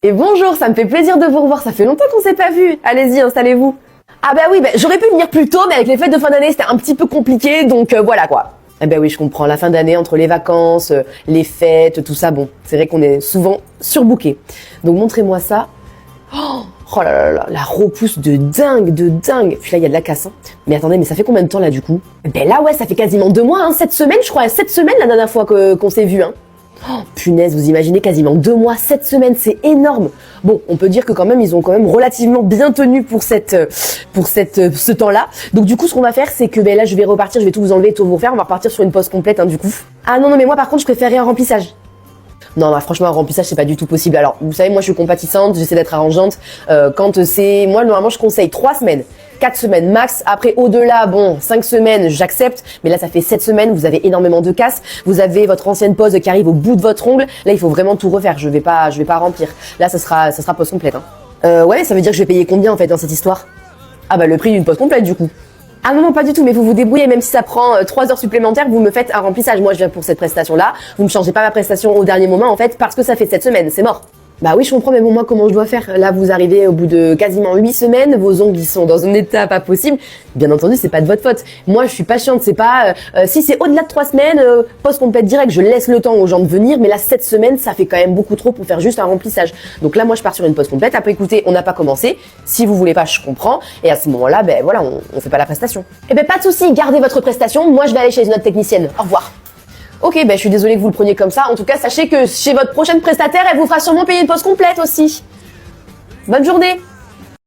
Et bonjour, ça me fait plaisir de vous revoir, ça fait longtemps qu'on s'est pas vu. Allez-y, installez-vous. Ah bah oui, j'aurais pu venir plus tôt, mais avec les fêtes de fin d'année, c'était un petit peu compliqué, donc voilà quoi. Eh ben oui, je comprends, la fin d'année, entre les vacances, les fêtes, tout ça, bon, c'est vrai qu'on est souvent surbooké. Donc montrez-moi ça. Oh là là là, la repousse de dingue, de dingue. Puis là, il y a de la casse. Hein. Mais attendez, mais ça fait combien de temps là du coup? Ben là, ouais, ça fait quasiment 2 mois, hein, 7 semaines, je crois, 7 semaines la dernière fois qu'on s'est vu, hein. Oh, punaise, vous imaginez quasiment 2 mois, 7 semaines, c'est énorme. Bon, on peut dire que quand même, ils ont quand même relativement bien tenu pour ce temps-là. Donc du coup, ce qu'on va faire, c'est que là, je vais repartir, je vais tout vous enlever, tout vous refaire. On va repartir sur une pause complète, hein, du coup. Ah non, mais moi, par contre, je préférais un remplissage. Non, bah, franchement, un remplissage, c'est pas du tout possible. Alors, vous savez, moi, je suis compatissante, j'essaie d'être arrangeante. Moi, normalement, je conseille 3 semaines. 4 semaines max. Après, au-delà, bon, 5 semaines, j'accepte. Mais là, ça fait 7 semaines. Vous avez énormément de casse. Vous avez votre ancienne pause qui arrive au bout de votre ongle. Là, il faut vraiment tout refaire. Je vais pas remplir. Là, ça sera pause complète, hein. Ouais, ça veut dire que je vais payer combien, en fait, dans cette histoire? Ah, bah, le prix d'une pause complète, du coup. Ah non, pas du tout, mais vous vous débrouillez, même si ça prend 3 heures supplémentaires, vous me faites un remplissage. Moi, je viens pour cette prestation-là. Vous ne changez pas ma prestation au dernier moment, en fait, parce que ça fait 7 semaines. C'est mort. Bah oui, je comprends, mais bon, moi, comment je dois faire? Là, vous arrivez au bout de quasiment 8 semaines, vos ongles, ils sont dans un état pas possible. Bien entendu, c'est pas de votre faute. Moi, je suis patiente, c'est pas... si c'est au-delà de 3 semaines, pause complète direct, je laisse le temps aux gens de venir, mais là, 7 semaines, ça fait quand même beaucoup trop pour faire juste un remplissage. Donc là, moi, je pars sur une pause complète. Après, écoutez, on n'a pas commencé. Si vous voulez pas, je comprends. Et à ce moment-là, voilà, on fait pas la prestation. Eh ben, pas de souci, gardez votre prestation. Moi, je vais aller chez une autre technicienne. Au revoir. Ok, je suis désolée que vous le preniez comme ça. En tout cas, sachez que chez votre prochaine prestataire, elle vous fera sûrement payer une pause complète aussi. Bonne journée!